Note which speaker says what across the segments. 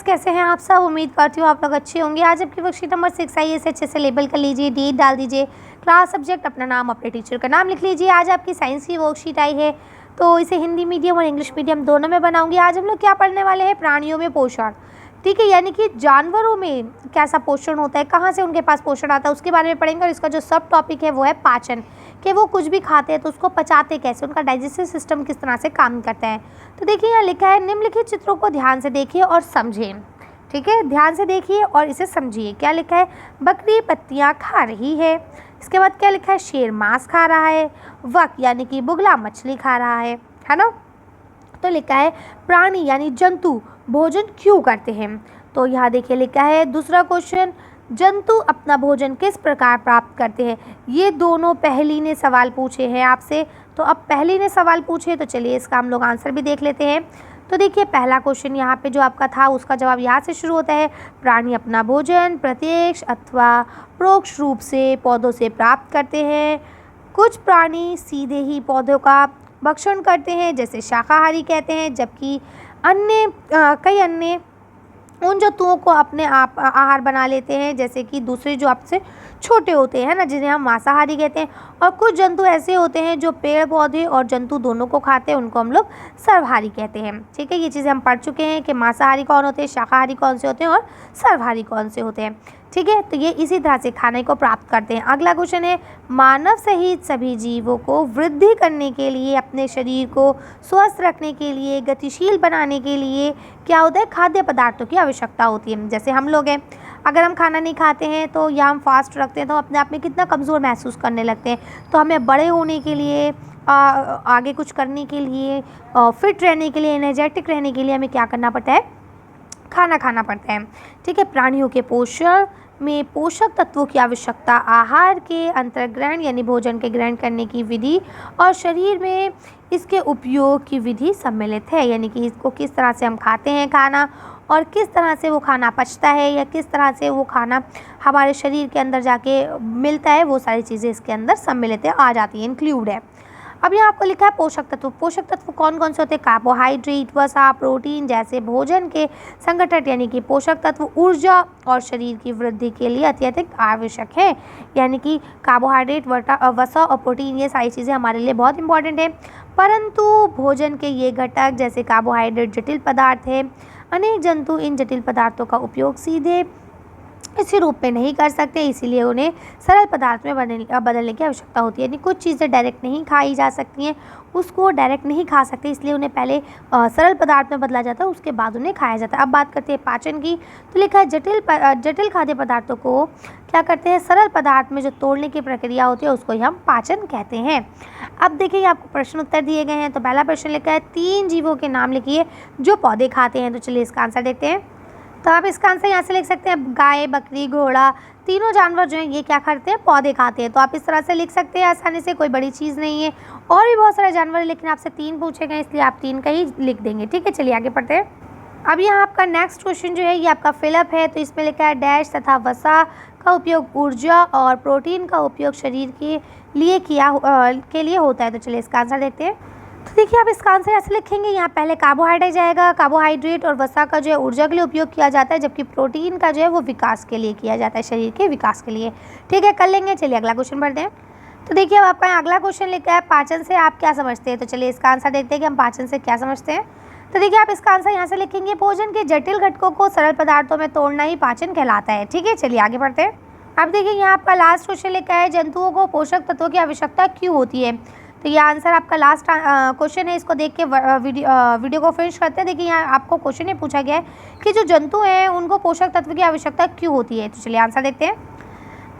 Speaker 1: कैसे हैं आप सब। उम्मीद करती हूँ आप लोग अच्छे होंगे। आज आपकी वर्कशीट नंबर 6 आई है, इसे अच्छे से लेबल कर लीजिए, डेट डाल दीजिए, क्लास, सब्जेक्ट, अपना नाम, अपने टीचर का नाम लिख लीजिए। आज आपकी साइंस की वर्कशीट आई है, तो इसे हिंदी मीडियम और इंग्लिश मीडियम दोनों में बनाऊंगी। आज हम लोग क्या पढ़ने वाले हैं, प्राणियों में पोषण। ठीक है, यानी कि जानवरों में कैसा पोषण होता है, कहाँ से उनके पास पोषण आता है, उसके बारे में पढ़ेंगे। और इसका जो सब टॉपिक है वो है पाचन, कि वो कुछ भी खाते हैं तो उसको पचाते कैसे, उनका डाइजेस्टिव सिस्टम किस तरह से काम करता है। तो देखिए यहाँ लिखा है, निम्नलिखित चित्रों को ध्यान से देखिए और समझें। ठीक है, ध्यान से देखिए और इसे समझिए। क्या लिखा है, बकरी पत्तियाँ खा रही है। इसके बाद क्या लिखा है, शेर मांस खा रहा है। वक यानी कि बुगला मछली खा रहा है ना। तो लिखा है, प्राणी यानी जंतु भोजन क्यों करते हैं। तो यहाँ देखिए लिखा है दूसरा क्वेश्चन, जंतु अपना भोजन किस प्रकार प्राप्त करते हैं। ये दोनों पहली ने सवाल पूछे हैं आपसे, तो अब पहली ने सवाल पूछे तो चलिए इसका हम लोग आंसर भी देख लेते हैं। तो देखिए पहला क्वेश्चन यहाँ पे जो आपका था उसका जवाब यहाँ से शुरू होता है, प्राणी अपना भोजन प्रत्यक्ष अथवा परोक्ष रूप से पौधों से प्राप्त करते हैं। कुछ प्राणी सीधे ही पौधों का भक्षण करते हैं, जैसे शाकाहारी कहते हैं, जबकि कई अन्य उन जंतुओं को अपने आप आहार बना लेते हैं, जैसे कि दूसरे जो आपसे छोटे होते हैं ना, जिन्हें हम मांसाहारी कहते हैं। और कुछ जंतु ऐसे होते हैं जो पेड़ पौधे और जंतु दोनों को खाते हैं, उनको हम लोग सर्वहारी कहते हैं। ठीक है, ये चीज़ें हम पढ़ चुके हैं कि मांसाहारी कौन होते हैं, शाकाहारी कौन से होते हैं और सर्वहारी कौन से होते हैं। ठीक है, तो ये इसी तरह से खाने को प्राप्त करते हैं। अगला क्वेश्चन है, मानव सहित सभी जीवों को वृद्धि करने के लिए, अपने शरीर को स्वस्थ रखने के लिए, गतिशील बनाने के लिए क्या होता है, खाद्य पदार्थों की आवश्यकता होती है। जैसे हम लोग हैं, अगर हम खाना नहीं खाते हैं तो या हम फास्ट रखते हैं तो अपने आप में कितना कमज़ोर महसूस करने लगते हैं। तो हमें बड़े होने के लिए, आगे कुछ करने के लिए, फिट रहने के लिए, एनर्जेटिक रहने के लिए हमें क्या करना पड़ता है, खाना खाना पड़ता है। ठीक है, प्राणियों के पोषण में पोषक तत्वों की आवश्यकता, आहार के अंतर्ग्रहण यानी भोजन के ग्रहण करने की विधि और शरीर में इसके उपयोग की विधि सम्मिलित है। यानी कि इसको किस तरह से हम खाते हैं खाना, और किस तरह से वो खाना पचता है, या किस तरह से वो खाना हमारे शरीर के अंदर जाके मिलता है, वो सारी चीज़ें इसके अंदर सम्मिलित है, आ जाती है, इंक्लूड है। अब यहाँ आपको लिखा है पोषक तत्व। पोषक तत्व कौन कौन से होते हैं, कार्बोहाइड्रेट, वसा, प्रोटीन जैसे भोजन के संगठन यानी कि पोषक तत्व ऊर्जा और शरीर की वृद्धि के लिए अत्यधिक आवश्यक है। यानी कि कार्बोहाइड्रेट, वसा और प्रोटीन, ये सारी चीज़ें हमारे लिए बहुत इंपॉर्टेंट है। परंतु भोजन के ये घटक जैसे कार्बोहाइड्रेट जटिल पदार्थ है। अनेक जंतु इन जटिल पदार्थों का उपयोग सीधे इसी रूप में नहीं कर सकते, इसीलिए उन्हें सरल पदार्थ में बदलने की आवश्यकता होती है। यानी कुछ चीज़ें डायरेक्ट नहीं खाई जा सकती हैं, उसको डायरेक्ट नहीं खा सकते, इसलिए उन्हें पहले सरल पदार्थ में बदला जाता है, उसके बाद उन्हें खाया जाता है। अब बात करते हैं पाचन की। तो लिखा है, जटिल खाद्य पदार्थों को क्या करते हैं, सरल पदार्थ में जो तोड़ने की प्रक्रिया होती है उसको ही हम पाचन कहते हैं। अब देखिए आपको प्रश्न उत्तर दिए गए हैं। तो पहला प्रश्न लिखा है, 3 जीवों के नाम लिखिए जो पौधे खाते हैं। तो चलिए इसका आंसर देखते हैं। तो आप इसका आंसर यहाँ से लिख सकते हैं, गाय, बकरी, घोड़ा, तीनों जानवर जो हैं ये क्या करते हैं, पौधे खाते हैं। तो आप इस तरह से लिख सकते हैं आसानी से, कोई बड़ी चीज़ नहीं है। और भी बहुत सारे जानवर हैं, लेकिन आपसे 3 पूछे गए इसलिए आप 3 का ही लिख देंगे। ठीक है, चलिए आगे पढ़ते हैं। अब यहाँ आपका नेक्स्ट क्वेश्चन जो है ये आपका फिलअप है। तो इसमें लिखा है, डैश तथा वसा का उपयोग ऊर्जा और प्रोटीन का उपयोग शरीर के लिए होता है। तो चलिए इसका आंसर देखते हैं। तो देखिए आप इसका आंसर ऐसे लिखेंगे, यहाँ पहले कार्बोहाइड्रेट जाएगा, कार्बोहाइड्रेट और वसा का जो है ऊर्जा के लिए उपयोग किया जाता है, जबकि प्रोटीन का जो है वो विकास के लिए किया जाता है, शरीर के विकास के लिए। ठीक है, कर लेंगे। चलिए अगला क्वेश्चन पढ़ते हैं। तो देखिए अब आपका यहाँ अगला क्वेश्चन लिखा है, पाचन से आप क्या समझते हैं। तो चलिए इसका आंसर देखते हैं कि हम पाचन से क्या समझते हैं। तो देखिए आप इसका आंसर यहाँ से लिखेंगे, भोजन के जटिल घटकों को सरल पदार्थों में तोड़ना ही पाचन कहलाता है। ठीक है, चलिए आगे बढ़ते हैं। अब देखिए यहाँ आपका लास्ट क्वेश्चन लिखा है, जंतुओं को पोषक तत्वों की आवश्यकता क्यों होती है। तो ये आंसर आपका लास्ट क्वेश्चन है, इसको देख के वीडियो को फिनिश करते हैं। देखिए यहाँ आपको क्वेश्चन ये पूछा गया है कि जो जंतु हैं उनको पोषक तत्व की आवश्यकता क्यों होती है। तो चलिए आंसर देखते हैं।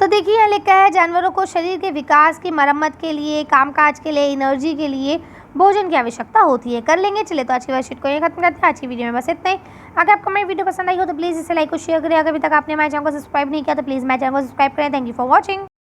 Speaker 1: तो देखिए यहाँ लिखा है, जानवरों को शरीर के विकास की मरम्मत के लिए, कामकाज के लिए, एनर्जी के लिए भोजन की आवश्यकता होती है। कर लेंगे। चलिए तो आज की वर्कशीट को ये खत्म करते हैं। आज की वीडियो में बस इतना ही। अगर आपको मेरी वीडियो पसंद आई हो तो प्लीज़ इसे लाइक और शेयर करें। अगर अभी तक आपने हमारे चैनल को सब्सक्राइब नहीं किया तो प्लीज़ मेरे चैनल को सब्सक्राइब करें। Thank you for watching.